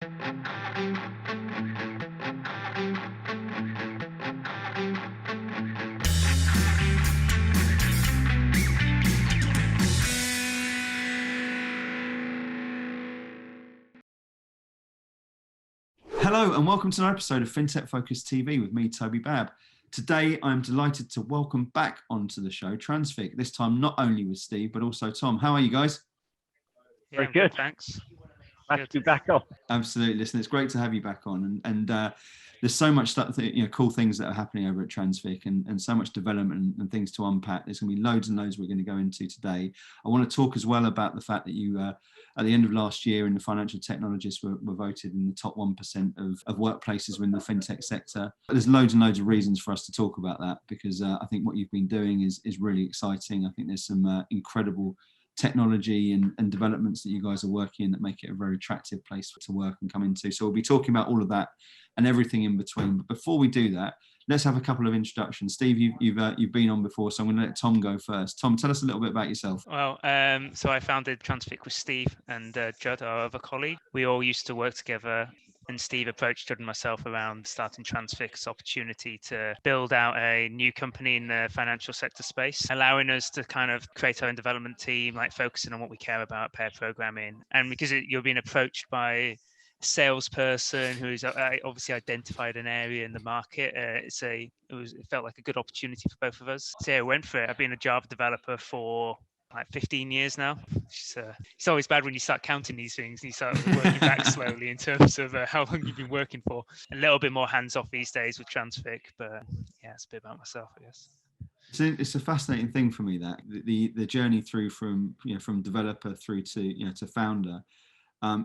Hello and welcome to another episode of FinTech Focus TV with me, Toby. Today I'm delighted to welcome back onto the show TransFICC, this time not only with Steve but also Tom. How are you guys? Yeah, Very good. Thanks. Nice to be back on. Absolutely. Listen, it's great to have you back on, and there's so much stuff, cool things that are happening over at TransFICC, and so much development and things to unpack. There's going to be loads and loads we're going to go into today. I want to talk as well about the fact that you, at the end of last year, in the Financial Technologists were voted in the top 1% of workplaces within the fintech sector. There's loads and loads of reasons for us to talk about that, because I think what you've been doing is really exciting. I think there's some incredible technology and developments that you guys are working in that make it a very attractive place to work and come into. So we'll be talking about all of that and everything in between. But before we do that, let's have a couple of introductions. Steve, you've been on before, so I'm going to let Tom go first. Tom, tell us a little bit about yourself. Well, so I founded TransFICC with Steve and Judd, our other colleague. We all used to work together, and Steve approached Judd and myself around starting TransFICC's opportunity to build out a new company in the financial sector space, allowing us to kind of create our own development team, like focusing on what we care about, pair programming. And because you're being approached by a salesperson who's obviously identified an area in the market, it felt like a good opportunity for both of us. So yeah, I went for it. I've been a Java developer for like 15 years now. It's always bad when you start counting these things and you start working back slowly in terms of how long you've been working for. A little bit more hands-off these days with TransFICC, but yeah, it's a bit about myself, I guess. It's a fascinating thing for me, that the journey through from developer through to founder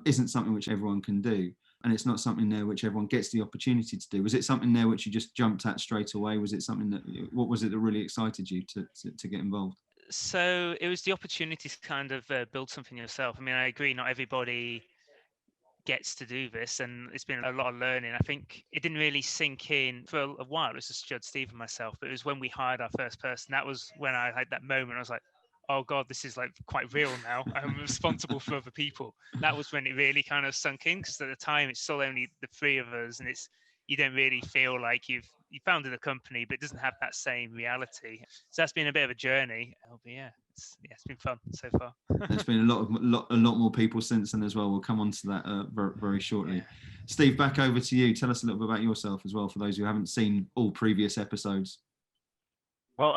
isn't something which everyone can do. And it's not something there which everyone gets the opportunity to do. Was it something there which you just jumped at straight away? Was it something what was it that really excited you to get involved? So it was the opportunity to kind of build something yourself. I mean, I agree, not everybody gets to do this, and it's been a lot of learning. I think it didn't really sink in for a while. It was just Judd, Steve, and myself. But it was when we hired our first person. That was when I had that moment. I was like, oh God, this is like quite real now. I'm responsible for other people. That was when it really kind of sunk in, because at the time it's still only the three of us, and you don't really feel like you founded a company, but it doesn't have that same reality. So that's been a bit of a journey. But yeah, it's been fun so far. There's been a lot more people since then as well. We'll come on to that very, very shortly. Yeah. Steve, back over to you. Tell us a little bit about yourself as well, for those who haven't seen all previous episodes. Well,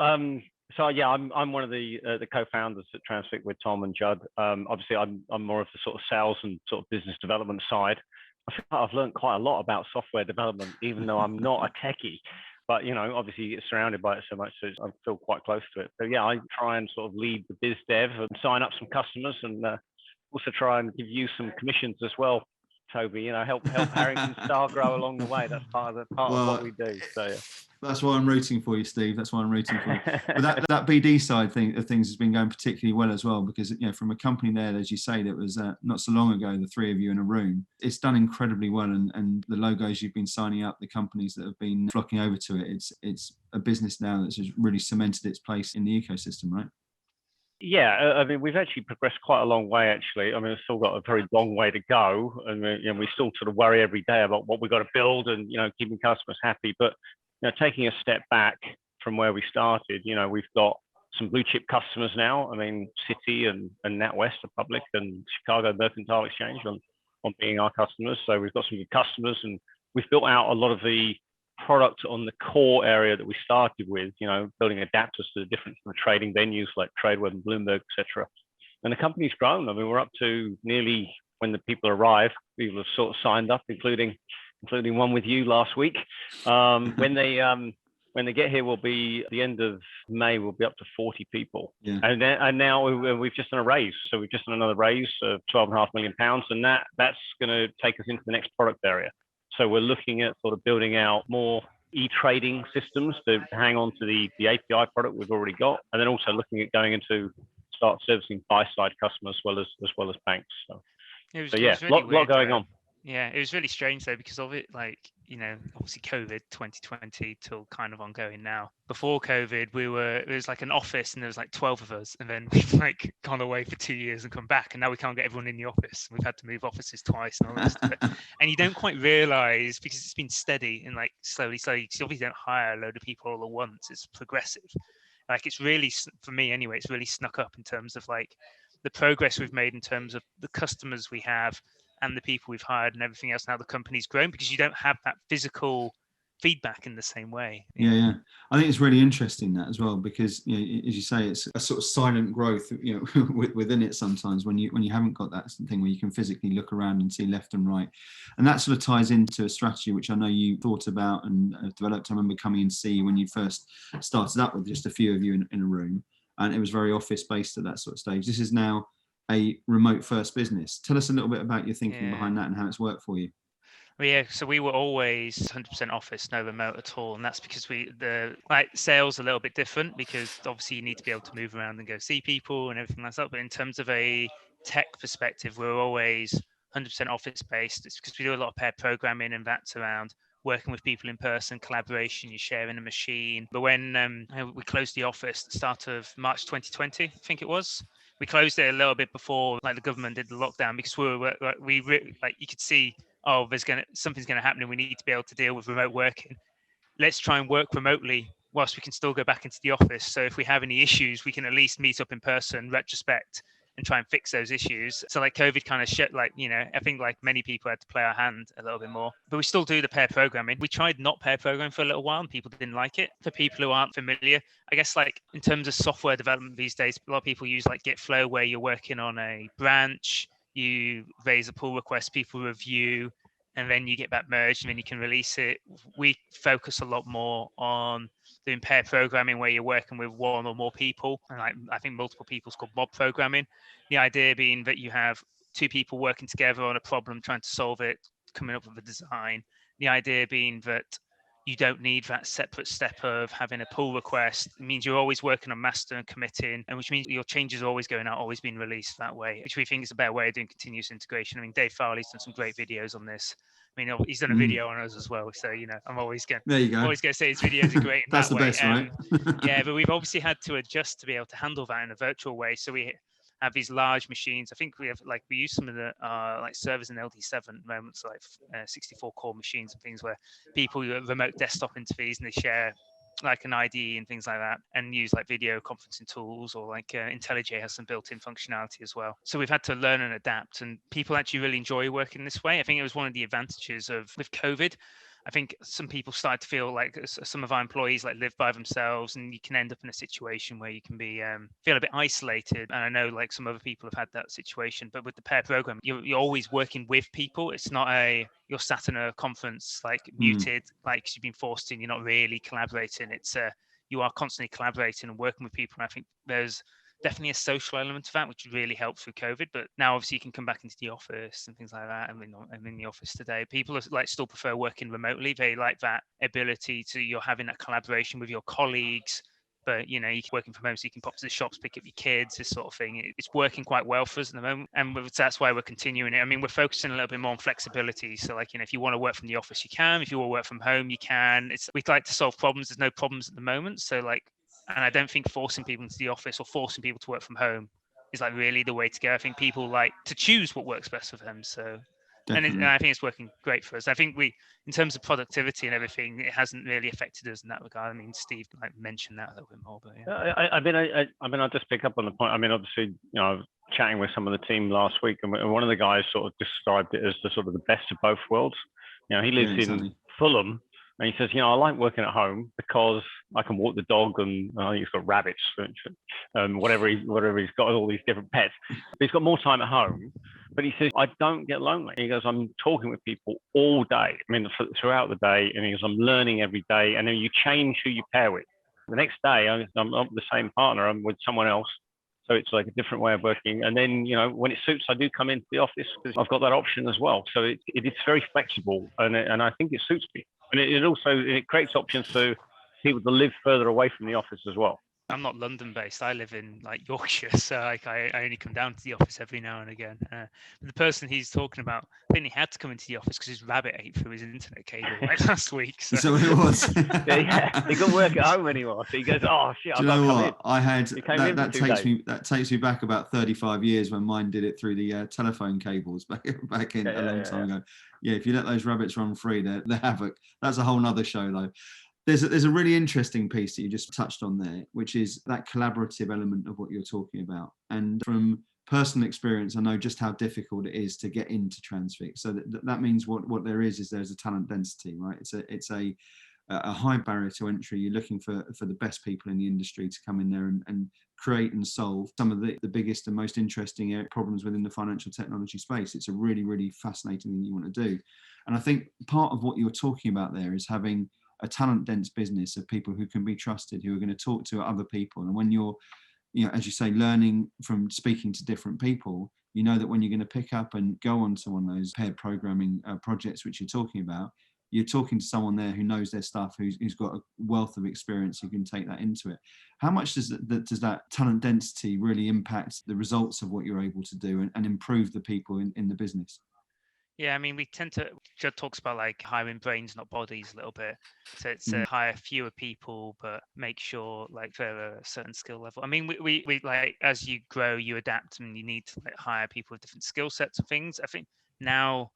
so yeah, I'm one of the co-founders at TransFICC with Tom and Judd. Obviously, I'm more of the sort of sales and sort of business development side. I feel like I've learned quite a lot about software development, even though I'm not a techie. But obviously you get surrounded by it so much, so I feel quite close to it. So yeah, I try and sort of lead the biz dev and sign up some customers, and also try and give you some commissions as well, Toby. Help Harrington Star grow along the way. That's part of what we do. So yeah. That's why I'm rooting for you, Steve. That's why I'm rooting for you. But that BD side of things has been going particularly well as well, because from a company there, as you say, that was not so long ago, the three of you in a room, it's done incredibly well, and the logos you've been signing up, the companies that have been flocking over to it, it's a business now that's just really cemented its place in the ecosystem, right? Yeah, I mean, we've actually progressed quite a long way, actually. I mean, we've still got a very long way to go, and we still sort of worry every day about what we've got to build and keeping customers happy. But taking a step back from where we started, we've got some blue chip customers now. I mean, Citi and NatWest are public, and Chicago Mercantile Exchange on being our customers. So we've got some good customers, and we've built out a lot of the product on the core area that we started with, building adapters to the different trading venues like Tradeweb and Bloomberg, etc. And the company's grown. I mean, we're up to nearly, when the people arrive, people have sort of signed up, including one with you last week. When they get here, we'll be at the end of May, we'll be up to 40 people. Yeah. And now we've just done a raise. So we've just done another raise of £12.5 million, and that's going to take us into the next product area. So we're looking at sort of building out more e-trading systems to hang on to the API product we've already got, and then also looking at going into start servicing buy-side customers as well as banks. So yeah, a lot going on. Yeah, it was really strange though, because of it, like obviously COVID 2020 till kind of ongoing now. Before COVID, it was like an office and there was like 12 of us. And then we've like gone away for 2 years and come back. And now we can't get everyone in the office. We've had to move offices twice and all that stuff. And you don't quite realize, because it's been steady and like slowly, because you obviously don't hire a load of people all at once. It's progressive. Like it's really, for me anyway, it's really snuck up in terms of like the progress we've made in terms of the customers we have and the people we've hired and everything else. Now the company's grown because you don't have that physical feedback in the same way. Yeah. I think it's really interesting that as well, because as you say, it's a sort of silent growth, within it sometimes when you haven't got that thing where you can physically look around and see left and right. And that sort of ties into a strategy which I know you thought about and developed. I remember coming and see when you first started up with just a few of you in a room, and it was very office based at that sort of stage. This is now a remote first business. Tell us a little bit about your thinking behind that and how it's worked for you. Well, yeah, so we were always 100% office, no remote at all, and that's because sales a little bit different, because obviously you need to be able to move around and go see people and everything like that. But in terms of a tech perspective, we're always 100% office based. It's because we do a lot of pair programming, and that's around working with people in person, collaboration, you're sharing a machine. But when we closed the office at the start of March 2020, I think it was, we closed it a little bit before like the government did the lockdown, because you could see, oh, something's going to happen and we need to be able to deal with remote working. Let's try and work remotely whilst we can still go back into the office. So if we have any issues, we can at least meet up in person, retrospect, and try and fix those issues. So like COVID kind of I think like many people had to play our hand a little bit more, but we still do the pair programming. We tried not pair programming for a little while and people didn't like it. For people who aren't familiar, I guess like in terms of software development these days, a lot of people use like Gitflow, where you're working on a branch, you raise a pull request, people review, and then you get that merged and then you can release it. We focus a lot more on doing pair programming, where you're working with one or more people, and I think multiple people is called mob programming. The idea being that you have two people working together on a problem, trying to solve it, coming up with a design. The idea being that you don't need that separate step of having a pull request. It means you're always working on master and committing, and which means your changes are always going out, always being released that way, which we think is a better way of doing continuous integration. I mean, Dave Farley's done some great videos on this. I mean, he's done a video on us as well. So, I'm always going to say his videos are great in That's that the way. best, right? Yeah, but we've obviously had to adjust to be able to handle that in a virtual way. So we have these large machines. I think we use some of the servers in LD7 at the moment, so like 64 core machines and things, where people remote desktop into these and they share like an ID and things like that, and use like video conferencing tools, or like IntelliJ has some built-in functionality as well. So we've had to learn and adapt, and people actually really enjoy working this way. I think it was one of the advantages with COVID. I think some people started to feel like some of our employees like live by themselves, and you can end up in a situation where you can be feel a bit isolated. And I know like some other people have had that situation, but with the pair program, you're always working with people. It's not you're sat in a conference like muted, like you've been forced in. You're not really collaborating. It's you are constantly collaborating and working with people. And I think there's definitely a social element to that, which really helped through COVID. But now obviously you can come back into the office and things like that. I'm in the office today. People still prefer working remotely. They like that ability to, you're having that collaboration with your colleagues, but you can working from home, so you can pop to the shops, pick up your kids, this sort of thing. It's working quite well for us at the moment, and that's why we're continuing it. I mean, we're focusing a little bit more on flexibility. So like, if you want to work from the office, you can. If you want to work from home, you can. We'd like to solve problems. There's no problems at the moment. So like, and I don't think forcing people into the office or forcing people to work from home is like really the way to go. I think people like to choose what works best for them. So, and I think it's working great for us. I think in terms of productivity and everything, it hasn't really affected us in that regard. I mean, Steve mentioned that a little bit more, but yeah. I mean, I'll just pick up on the point. I mean, obviously, I was chatting with some of the team last week, and one of the guys sort of described it as the sort of the best of both worlds. He lives in Fulham. And he says, I like working at home because I can walk the dog, and I think he's got rabbits, whatever he's got, all these different pets. But he's got more time at home. But he says, I don't get lonely. He goes, I'm talking with people all day. I mean, throughout the day. And he goes, I'm learning every day. And then you change who you pair with. The next day, I'm not the same partner. I'm with someone else. So it's like a different way of working. And then, when it suits, I do come into the office because I've got that option as well. So it's very flexible, and I think it suits me. And it also creates options for people to live further away from the office as well. I'm not London based. I live in like Yorkshire, so like I only come down to the office every now and again. But the person he's talking about, I think he had to come into the office because his rabbit ate through his internet cable like last week. So. Is that what it was? Yeah, he couldn't work at home anymore, so he goes, "Oh shit, Do you know what? I had that takes me back about 35 years when mine did it through the telephone cables back in a long time ago. Yeah, if you let those rabbits run free, they're havoc. That's a whole nother show though. There's a really interesting piece that you just touched on there, which is that collaborative element of what you're talking about. And from personal experience, I know just how difficult it is to get into TransFICC. So that means what there is there's a talent density, right? It's a high barrier to entry. You're looking for the best people in the industry to come in there and create and solve some of the biggest and most interesting problems within the financial technology space. It's a really, really fascinating thing you want to do. And I think part of what you're talking about there is having a talent dense business of people who can be trusted, who are going to talk to other people. And when you're, as you say, learning from speaking to different people, you know that when you're going to pick up and go onto one of those paired programming projects which you're talking about, you're talking to someone there who knows their stuff, who's got a wealth of experience, who can take that into it. How much does that talent density really impact the results of what you're able to do and improve the people in the business? Yeah, I mean, we tend to, Judd talks about like hiring brains, not bodies a little bit. So it's hire fewer people, but make sure like they're a certain skill level. I mean, we like, as you grow, you adapt and you need to like hire people with different skill sets and things. I think now,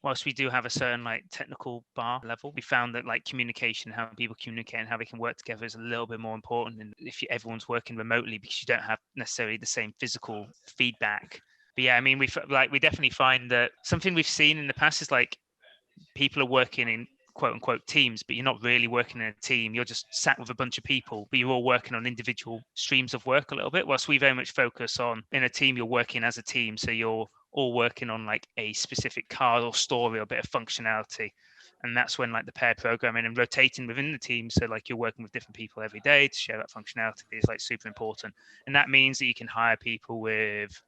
whilst we do have a certain like technical bar level, we found that like communication, how people communicate and how they can work together is a little bit more important. And if everyone's working remotely, because you don't have necessarily the same physical feedback. But yeah, I mean, we definitely find that something we've seen in the past is like people are working in quote unquote teams, but you're not really working in a team. You're just sat with a bunch of people, but you're all working on individual streams of work a little bit. Whilst we very much focus on in a team, you're working as a team. So you're all working on like a specific card or story or a bit of functionality. And that's when like the pair programming and rotating within the team. So like you're working with different people every day to share that functionality is like super important. And that means that you can hire people with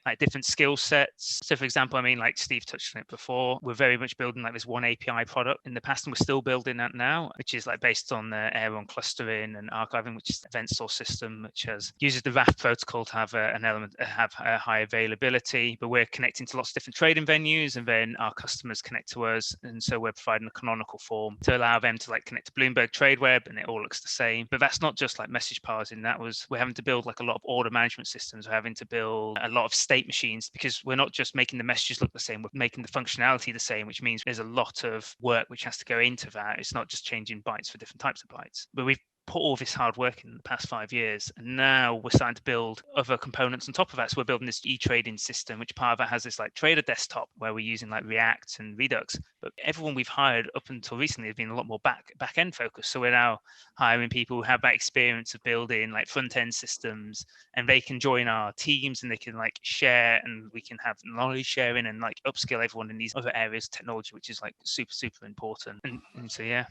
like different skill sets. So for example, I mean, like Steve touched on it before, we're very much building like this one API product in the past, and we're still building that now, which is like based on the Aeron clustering and archiving, which is the event source system, which uses the RAF protocol to have have a high availability, but we're connecting to lots of different trading venues, and then our customers connect to us. And so we're providing a canonical form to allow them to like connect to Bloomberg TradeWeb, and it all looks the same. But that's not just like message parsing. We're having to build like a lot of order management systems. We're having to build a lot of state machines, because we're not just making the messages look the same, we're making the functionality the same, which means there's a lot of work which has to go into that. It's not just changing bytes for different types of bytes. But we've put all this hard work in the past 5 years, and now we're starting to build other components on top of that. So we're building this e-trading system, which part of it has this like trader desktop where we're using like React and Redux. But everyone we've hired up until recently has been a lot more back end focused. So we're now hiring people who have that experience of building like front end systems, and they can join our teams and they can like share, and we can have knowledge sharing and like upskill everyone in these other areas of technology, which is like super important. And so yeah,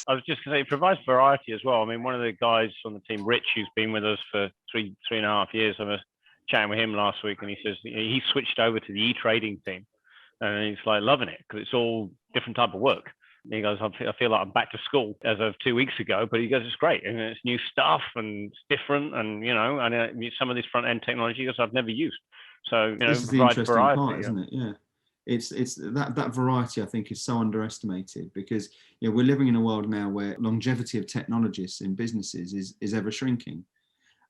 I was just going to say, it provides variety as well. I mean, one of the guys on the team, Rich, who's been with us for three and a half years, I was chatting with him last week, and he says he switched over to the e-trading team, and he's like loving it because it's all different type of work. And he goes, I feel like I'm back to school as of 2 weeks ago, but he goes, it's great, and it's new stuff and it's different, and and some of this front end technology I've never used. So this is the interesting part, isn't it? Yeah. It's that variety, I think, is so underestimated, because we're living in a world now where longevity of technologists in businesses is ever shrinking,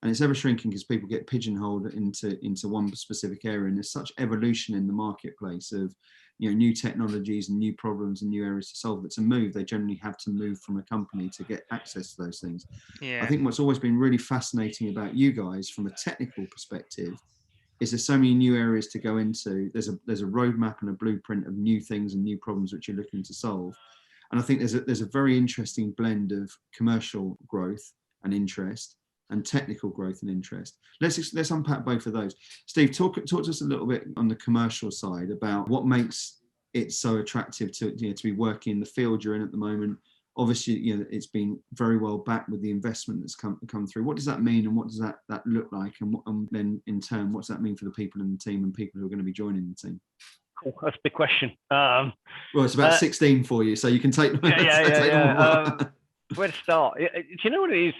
and it's ever shrinking because people get pigeonholed into one specific area, and there's such evolution in the marketplace of new technologies and new problems and new areas to solve that to move, they generally have to move from a company to get access to those things. Yeah. I think what's always been really fascinating about you guys from a technical perspective is there's so many new areas to go into. There's a roadmap and a blueprint of new things and new problems which you're looking to solve. And I think there's a very interesting blend of commercial growth and interest and technical growth and interest. Let's unpack both of those. Steve, talk to us a little bit on the commercial side about what makes it so attractive to be working in the field you're in at the moment. Obviously, it's been very well backed with the investment that's come through. What does that mean, and what does that look like, and then in turn, what does that mean for the people in the team and people who are going to be joining the team? Cool, that's a big question. Well, it's about 16 for you, so you can take. Where to start? Do you know what it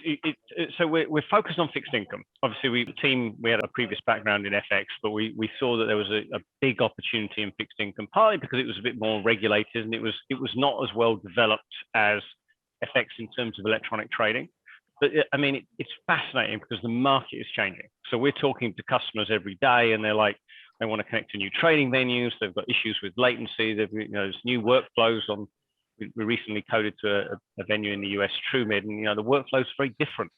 is? So we're focused on fixed income. Obviously, we had a previous background in FX, but we saw that there was a big opportunity in fixed income, partly because it was a bit more regulated and it was not as well developed as FX in terms of electronic trading. But I mean, it's fascinating because the market is changing. So we're talking to customers every day, and they're like, they want to connect to new trading venues. They've got issues with latency. There's new workflows on. We recently coded to a venue in the US, TrueMid, and the workflow is very different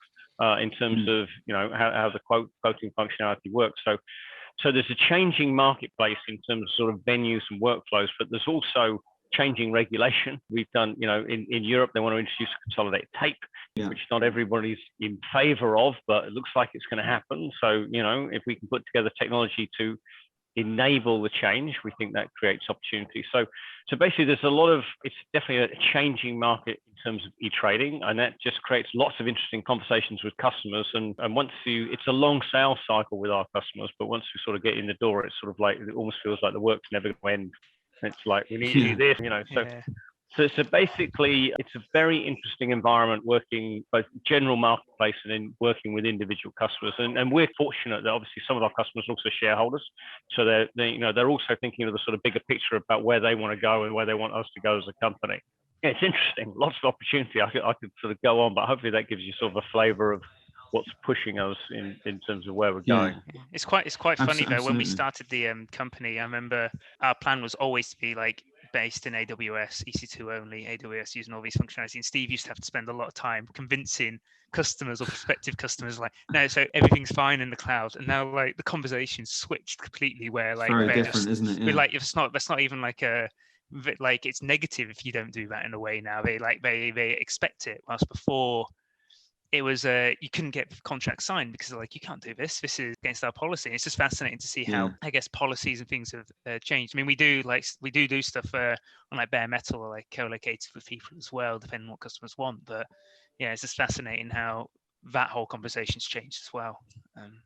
in terms of how the quoting functionality works. So there's a changing marketplace in terms of sort of venues and workflows, but there's also changing regulation. We've done, in Europe, they want to introduce a consolidated tape, which not everybody's in favor of, but it looks like it's going to happen. So if we can put together technology to enable the change, we think that creates opportunity. So basically it's definitely a changing market in terms of e-trading, and that just creates lots of interesting conversations with customers. And it's a long sales cycle with our customers, but once we sort of get in the door, it's sort of like, it almost feels like the work's never going to end. It's like, we need to do this, So basically, it's a very interesting environment working both general marketplace and then working with individual customers. And we're fortunate that obviously some of our customers are also shareholders, so they're also thinking of the sort of bigger picture about where they want to go and where they want us to go as a company. Yeah, it's interesting, lots of opportunity. I could sort of go on, but hopefully that gives you sort of a flavour of what's pushing us in terms of where we're going. It's quite funny though. When we started the company, I remember our plan was always to be like based in AWS, EC2 only, AWS using all these functionalities. And Steve used to have to spend a lot of time convincing customers or prospective customers like, no, so everything's fine in the cloud. And now like the conversation switched completely where like very different, isn't it? We're like, that's not even like it's negative if you don't do that in a way now. They expect it, whilst before it was you couldn't get contracts signed because like, you can't do this is against our policy. It's just fascinating to see how I guess policies and things have changed. I mean, we do stuff on like bare metal or like co-located with people as well, depending on what customers want. But yeah, it's just fascinating how that whole conversation's changed as well.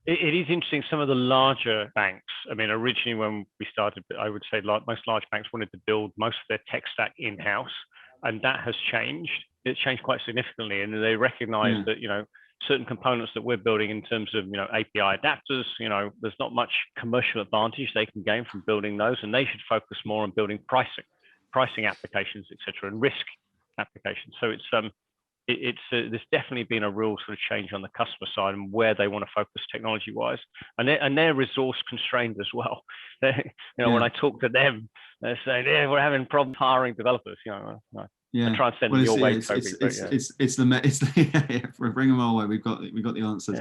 It is interesting. Some of the larger banks, I mean, originally when we started, I would say most large banks wanted to build most of their tech stack in-house, and that has changed. It's changed quite significantly, and they recognize that certain components that we're building in terms of API adapters, there's not much commercial advantage they can gain from building those, and they should focus more on building pricing applications, etc., and risk applications. So there's definitely been a real sort of change on the customer side and where they want to focus technology wise, and they're resource constrained as well. When I talk to them, they're saying, we're having problems hiring developers. I try and send them your way, Toby. Bring them our way. We've got the answers.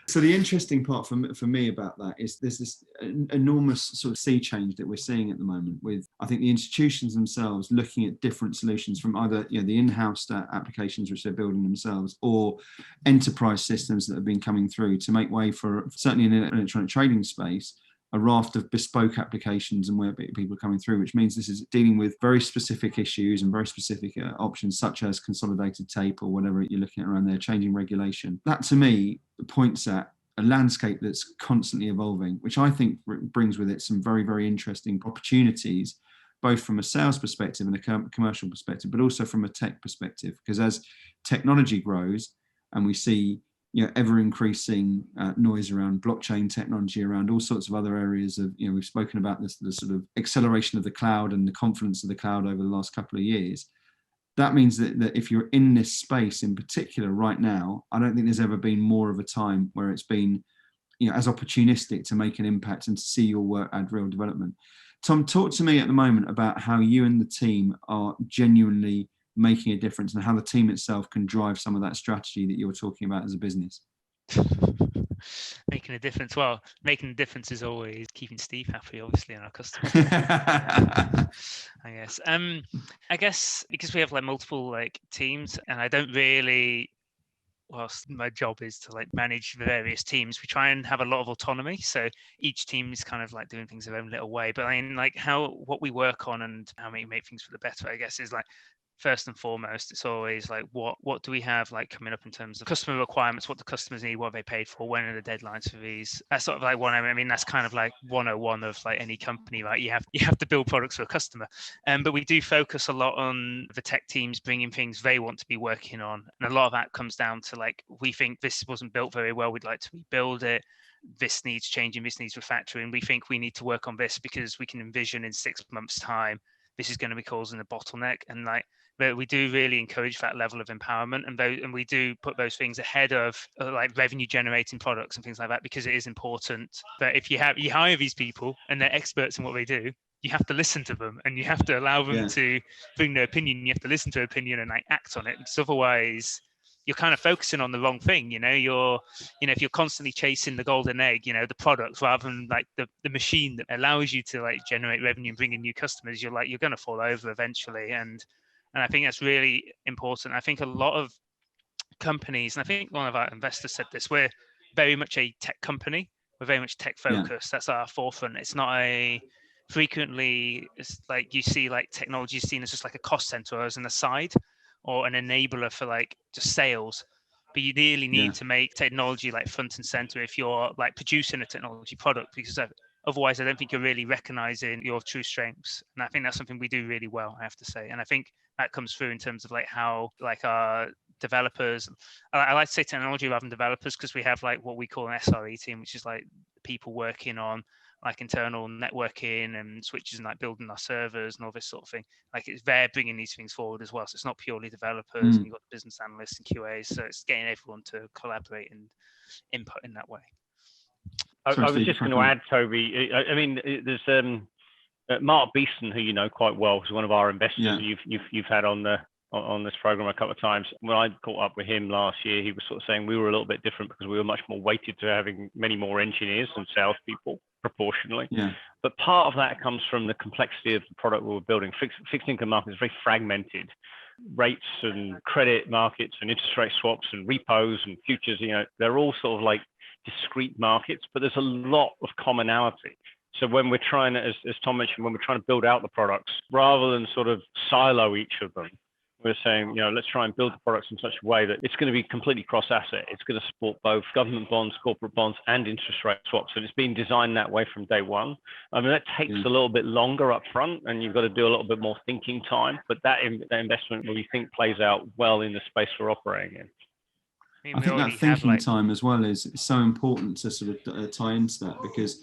So the interesting part for me about that is there's this enormous sort of sea change that we're seeing at the moment with, I think, the institutions themselves looking at different solutions from either the in-house applications which they're building themselves, or enterprise systems that have been coming through to make way for, certainly in an electronic trading space, a raft of bespoke applications and where people are coming through, which means this is dealing with very specific issues and very specific options, such as consolidated tape or whatever you're looking at around there, changing regulation. That to me points at a landscape that's constantly evolving, which I think brings with it some very, very interesting opportunities, both from a sales perspective and a commercial perspective, but also from a tech perspective. Because as technology grows and we see ever increasing noise around blockchain technology, around all sorts of other areas of, we've spoken about this, the sort of acceleration of the cloud and the confidence of the cloud over the last couple of years. That means that if you're in this space in particular right now, I don't think there's ever been more of a time where it's been, as opportunistic to make an impact and to see your work add real development. Tom, talk to me at the moment about how you and the team are genuinely making a difference and how the team itself can drive some of that strategy that you're talking about as a business. Making a difference. Well, making a difference is always keeping Steve happy, obviously, and our customers. I guess because we have like multiple like teams, and I don't really, whilst my job is to like manage the various teams, we try and have a lot of autonomy. So each team is kind of like doing things their own little way. But I mean, like what we work on and how we make things for the better, I guess, is like first and foremost, it's always like, what do we have like coming up in terms of customer requirements? What do customers need? What have they paid for? When are the deadlines for these? That's sort of like I mean, that's kind of like 101 of like any company, right? You have to build products for a customer. But we do focus a lot on the tech teams bringing things they want to be working on. And a lot of that comes down to like, we think this wasn't built very well. We'd like to rebuild it. This needs changing. This needs refactoring. We think we need to work on this because we can envision in 6 months' time, this is going to be causing a bottleneck. And like, but we do really encourage that level of empowerment, and we do put those things ahead of like revenue generating products and things like that, because it is important that if you hire these people and they're experts in what they do, you have to listen to them and you have to allow them to bring their opinion. You have to listen to their opinion and like act on it, because otherwise you're kind of focusing on the wrong thing. If you're constantly chasing the golden egg, the product, rather than like the machine that allows you to like generate revenue and bring in new customers, you're going to fall over eventually. And I think that's really important. I think a lot of companies, and I think one of our investors said this, we're very much a tech company. We're very much tech focused. That's our forefront. It's not frequently, it's like you see like technology is seen as just like a cost center or as an aside or an enabler for like just sales. But you really need to make technology like front and center if you're like producing a technology product, because otherwise I don't think you're really recognizing your true strengths. And I think that's something we do really well, I have to say. And I think that comes through in terms of like how like our developers, I like to say technology rather than developers, because we have like what we call an SRE team, which is like people working on like internal networking and switches and like building our servers and all this sort of thing. Like they're bringing these things forward as well. So it's not purely developers, and you've got business analysts and QAs. So it's getting everyone to collaborate and input in that way. I was just going to add, Toby. I mean, there's Mark Beeson, who you know quite well, who's one of our investors you've had on this program a couple of times. When I caught up with him last year, he was sort of saying we were a little bit different because we were much more weighted to having many more engineers and salespeople proportionally. But part of that comes from the complexity of the product we were building. Fixed income market is very fragmented. Rates and credit markets and interest rate swaps and repos and futures, they're all sort of like discrete markets, but there's a lot of commonality. So when we're trying to, as Tom mentioned, when we're trying to build out the products, rather than sort of silo each of them, we're saying, let's try and build the products in such a way that it's going to be completely cross-asset. It's going to support both government bonds, corporate bonds, and interest rate swaps. And it's been designed that way from day one. I mean, that takes a little bit longer up front, and you've got to do a little bit more thinking time. But that investment, we think, plays out well in the space we're operating in. I think that thinking time as well is so important to sort of tie into that, because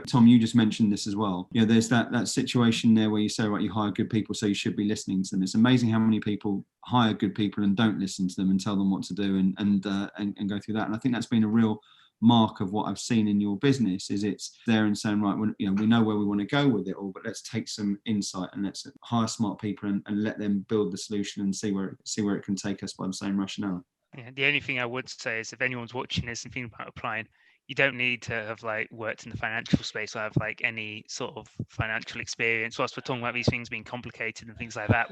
Tom, you just mentioned this as well. There's that situation there where you say, right, you hire good people, so you should be listening to them. It's amazing how many people hire good people and don't listen to them and tell them what to do and go through that. And I think that's been a real mark of what I've seen in your business. Is it's there and saying, right, we know where we want to go with it all, but let's take some insight and let's hire smart people and let them build the solution and see where it can take us by the same rationale. Yeah, the only thing I would say is if anyone's watching this and thinking about applying, you don't need to have like worked in the financial space or have like any sort of financial experience. Whilst we're talking about these things being complicated and things like that,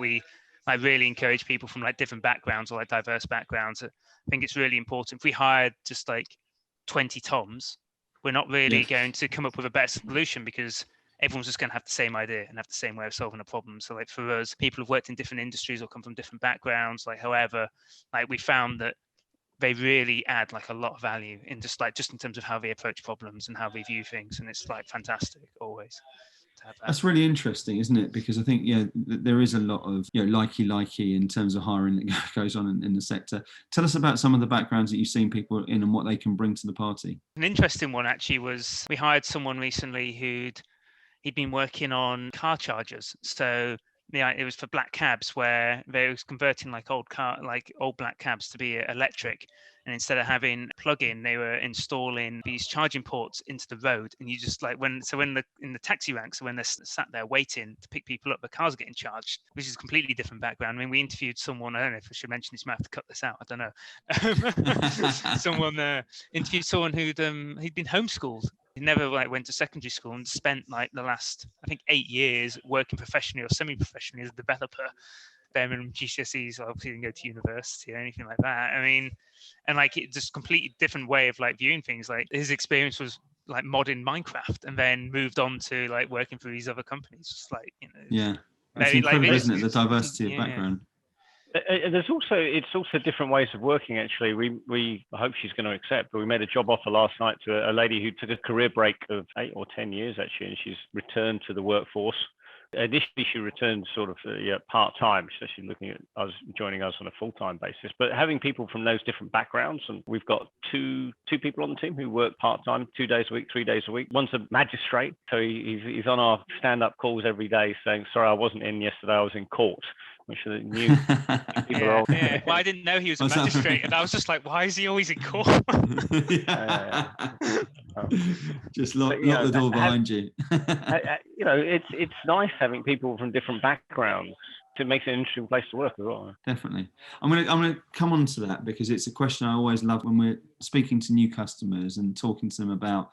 I really encourage people from like different backgrounds or like diverse backgrounds. I think it's really important. If we hired just like 20 Toms, we're not really going to come up with a better solution, because everyone's just going to have the same idea and have the same way of solving a problem. So like for us, people who've worked in different industries or come from different backgrounds, like however, like we found that they really add like a lot of value in just in terms of how they approach problems and how they view things. And it's like fantastic always to have that. That's really interesting, isn't it? Because I think, there is a lot of, likey in terms of hiring that goes on in the sector. Tell us about some of the backgrounds that you've seen people in and what they can bring to the party. An interesting one actually was we hired someone recently he'd been working on car chargers. So it was for black cabs, where they was converting like old black cabs to be electric, and instead of having plug-in, they were installing these charging ports into the road. And you just like in the taxi ranks, when they're sat there waiting to pick people up, the cars getting charged, which is a completely different background. I mean, we interviewed someone, I don't know if I should mention this, might have to cut this out, I don't know. Someone interviewed someone who'd been homeschooled. He never went to secondary school and spent like the last, I think, 8 years working professionally or semi-professionally as a developer. Bare minimum GCSEs, obviously didn't go to university or anything like that. I mean, and like it's just completely different way of like viewing things. Like his experience was like modding Minecraft, and then moved on to like working for these other companies. Just like It's incredible, isn't it? The diversity of background. It's also different ways of working. Actually, I hope she's going to accept. But we made a job offer last night to a lady who took a career break of 8 or 10 years actually, and she's returned to the workforce. Initially, she returned sort of part-time. She's actually looking at us joining us on a full-time basis. But having people from those different backgrounds, and we've got two people on the team who work part-time, 2 days a week, 3 days a week. One's a magistrate, so he's on our stand-up calls every day saying, "Sorry, I wasn't in yesterday. I was in court." Which new people are. Yeah. Well, I didn't know he was a magistrate, and I was just like, "Why is he always in court?" Just lock the door behind you. It's nice having people from different backgrounds. It makes it an interesting place to work as well. Definitely. I'm gonna come on to that because it's a question I always love when we're speaking to new customers and talking to them about,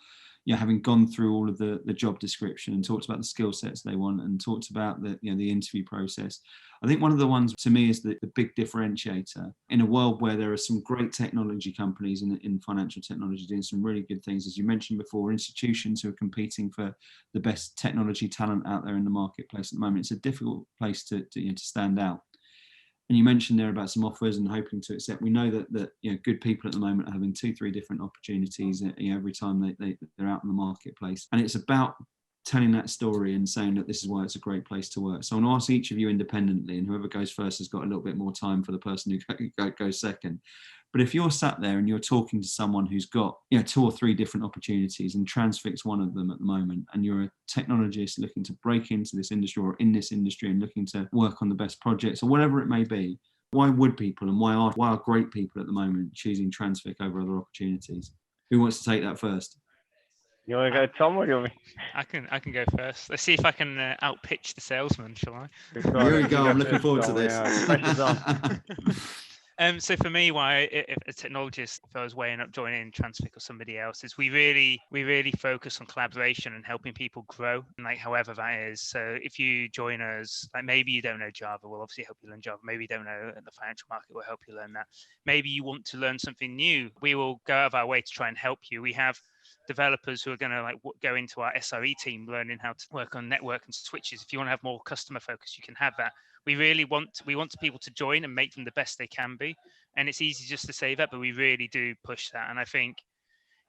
having gone through all of the job description and talked about the skill sets they want and talked about the interview process. I think one of the ones to me is the big differentiator in a world where there are some great technology companies in financial technology doing some really good things. As you mentioned before, institutions who are competing for the best technology talent out there in the marketplace at the moment. It's a difficult place to stand out. And you mentioned there about some offers and hoping to accept. We know that good people at the moment are having 2-3 different opportunities every time they're out in the marketplace. And it's about telling that story and saying that this is why it's a great place to work. So I want to ask each of you independently, and whoever goes first has got a little bit more time for the person who goes second. But if you're sat there and you're talking to someone who's got 2 or 3 different opportunities, and TransFICC's one of them at the moment, and you're a technologist looking to break into this industry or in this industry and looking to work on the best projects or whatever it may be, why would people and why are great people at the moment choosing TransFICC over other opportunities? Who wants to take that first? You want to go, Tom, or do you want me? I can go first. Let's see if I can outpitch the salesman, shall I? Here we go. I'm looking forward to this. Pressure's on. So for me, why if a technologist, if I was weighing up joining TransFICC or somebody else, is we really focus on collaboration and helping people grow, and however that is. So if you join us, maybe you don't know Java, we'll obviously help you learn Java. Maybe you don't know the financial market, we'll help you learn that. Maybe you want to learn something new, we will go out of our way to try and help you. We have developers who are going to go into our SRE team learning how to work on network and switches. If you want to have more customer focus, you can have that. We want people to join and make them the best they can be, and it's easy just to say that, but we really do push that. And I think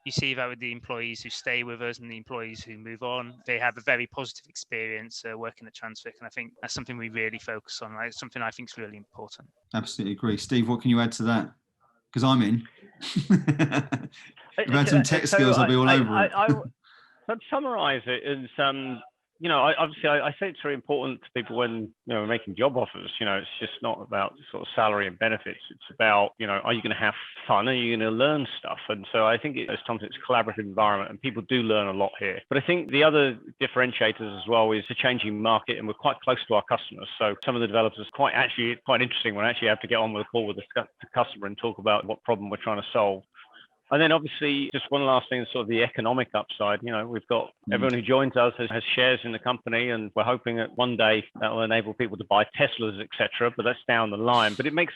you see that with the employees who stay with us and the employees who move on. They have a very positive experience working at TransFICC, and I think that's something we really focus on. It's something I think is really important. Absolutely agree. Steve, what can you add to that? Because I'm in. If I had some tech skills, I'll be all over it. I'd summarise it as, I say it's very important to people when, we're making job offers. It's just not about sort of salary and benefits. It's about, are you going to have fun? Are you going to learn stuff? And so I think, as Tom said, it's a collaborative environment and people do learn a lot here. But I think the other differentiators as well is the changing market, and we're quite close to our customers. So some of the developers quite interesting when I actually have to get on with a call with the customer and talk about what problem we're trying to solve. And then obviously, just one last thing, sort of the economic upside. We've got everyone who joins us has shares in the company, and we're hoping that one day that will enable people to buy Teslas, etc. But that's down the line. But it makes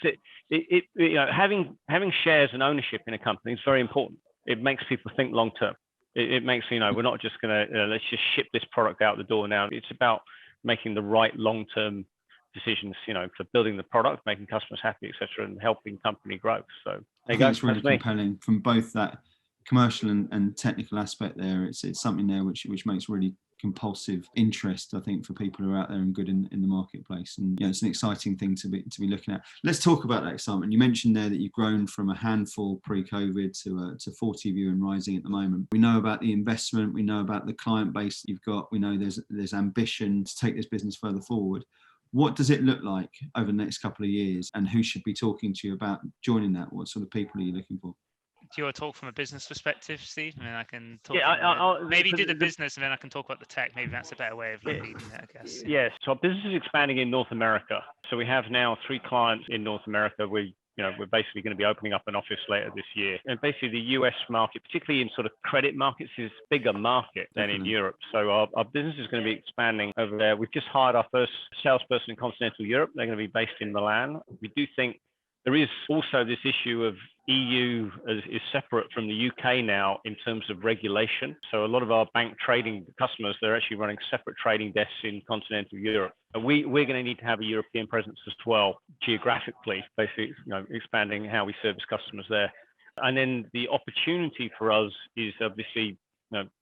having shares and ownership in a company is very important. It makes people think long term. It makes we're not just going to let's just ship this product out the door now. It's about making the right long term decisions, for building the product, making customers happy, etc., and helping company growth. So I think it's really compelling from both that commercial and technical aspect there. It's something there which makes really compulsive interest, I think, for people who are out there and good in the marketplace. And it's an exciting thing to be looking at. Let's talk about that excitement. You mentioned there that you've grown from a handful pre-COVID to 40 of you and rising at the moment. We know about the investment, we know about the client base you've got, we know there's ambition to take this business further forward. What does it look like over the next couple of years, and who should be talking to you about joining that? What sort of people are you looking for? Do you want to talk from a business perspective, Steve? I mean, I can talk. Yeah, I'll maybe do the business, and then I can talk about the tech. Maybe that's a better way of leading it, I guess. Yes. So our business is expanding in North America. So we have now 3 clients in North America. We're basically going to be opening up an office later this year. And basically the US market, particularly in sort of credit markets, is a bigger market than in Europe. So our business is going to be expanding over there. We've just hired our first salesperson in continental Europe. They're going to be based in Milan. We do think there is also this issue of EU is separate from the UK now in terms of regulation. So a lot of our bank trading customers, they're actually running separate trading desks in continental Europe. And we're going to need to have a European presence as well, geographically, basically, expanding how we service customers there. And then the opportunity for us is obviously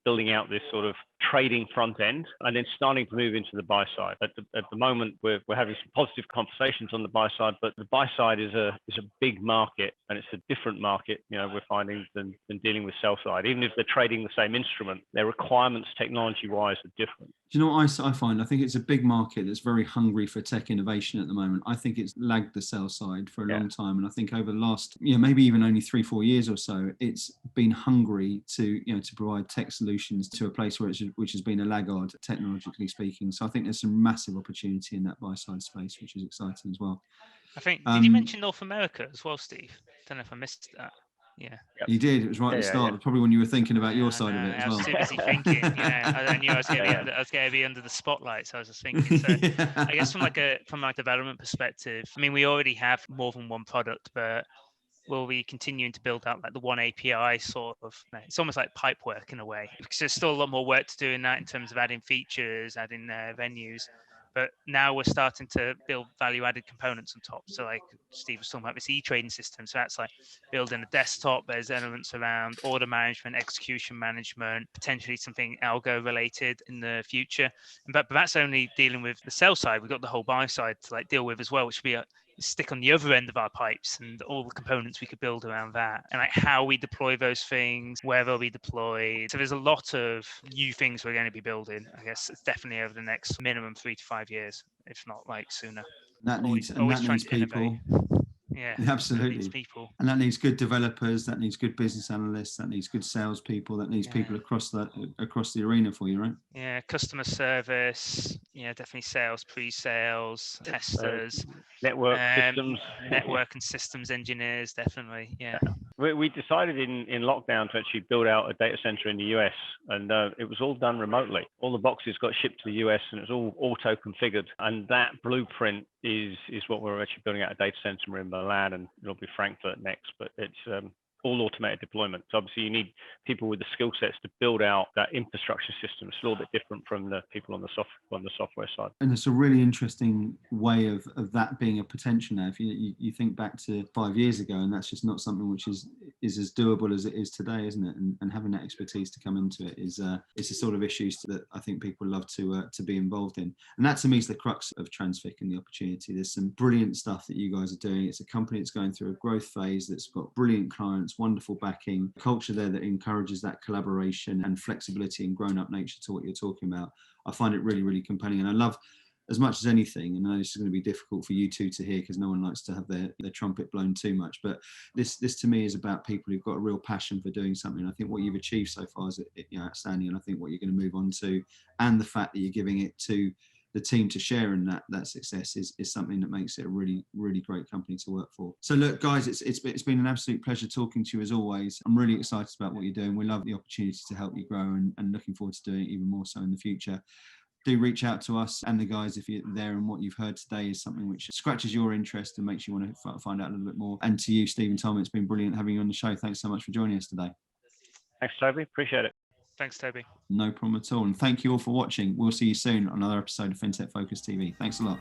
building out this sort of trading front end and then starting to move into the buy side. At the moment, we're having some positive conversations on the buy side, but the buy side is a big market, and it's a different market, we're finding than dealing with sell side. Even if they're trading the same instrument, their requirements technology-wise are different. Do you know what I find? I think it's a big market that's very hungry for tech innovation at the moment. I think it's lagged the sell side for a long time. And I think over the last, maybe even only 3-4 years or so, it's been hungry to provide tech solutions to a place which has been a laggard, technologically speaking. So I think there's some massive opportunity in that buy side space, which is exciting as well. I think, did you mention North America as well, Steve? Don't know if I missed that. Yeah, you did. It was right at the start. Probably when you were thinking about your side of it as well. I was too busy thinking. I knew I was going to be under the spotlight, so I was just thinking. So I guess from a development perspective, I mean, we already have more than one product, but will we continuing to build out like the one API sort of? It's almost like pipe work in a way, because there's still a lot more work to do in that in terms of adding features, adding venues. But now we're starting to build value-added components on top. So like Steve was talking about this e-trading system. So that's like building a desktop. There's elements around order management, execution management, potentially something algo-related in the future. But that's only dealing with the sell side. We've got the whole buy side to like deal with as well, which would be a stick on the other end of our pipes and all the components we could build around that, and like how we deploy those things, where they'll be deployed. So there's a lot of new things we're going to be building. I guess it's definitely over the next minimum 3 to 5 years, if not like sooner. That needs people. Yeah, absolutely. Needs people. And that needs good developers, that needs good business analysts, that needs good salespeople, that needs people across the arena for you, right? Yeah, customer service, definitely sales, pre-sales, testers, network systems, network and systems engineers, definitely. Yeah. We decided in lockdown to actually build out a data center in the US, and it was all done remotely. All the boxes got shipped to the US, and it was all auto-configured. And that blueprint is what we're actually building out a data center in Milan, and it'll be Frankfurt next. But it's all automated deployment. So obviously you need people with the skill sets to build out that infrastructure system. It's a little bit different from the people on the software side. And it's a really interesting way of that being a potential now. If you think back to 5 years ago, and that's just not something which is as doable as it is today, isn't it? And having that expertise to come into it is it's the sort of issues that I think people love to be involved in. And that to me is the crux of TransFICC and the opportunity. There's some brilliant stuff that you guys are doing. It's a company that's going through a growth phase, that's got brilliant clients, wonderful backing, culture there that encourages that collaboration and flexibility and grown-up nature to what you're talking about. I find it really, really compelling. And I love, as much as anything, and I know this is going to be difficult for you two to hear because no one likes to have their trumpet blown too much, but this to me is about people who've got a real passion for doing something. I think what you've achieved so far is outstanding, and I think what you're going to move on to, and the fact that you're giving it to the team to share in that success is something that makes it a really, really great company to work for. So look, guys, it's been an absolute pleasure talking to you as always. I'm really excited about what you're doing. We love the opportunity to help you grow and looking forward to doing it even more so in the future. Do reach out to us and the guys if you're there, and what you've heard today is something which scratches your interest and makes you want to find out a little bit more. And to you, Steve and Tom, it's been brilliant having you on the show. Thanks so much for joining us today. Thanks, Toby. Appreciate it. Thanks, Toby. No problem at all. And thank you all for watching. We'll see you soon on another episode of FinTech Focus TV. Thanks a lot.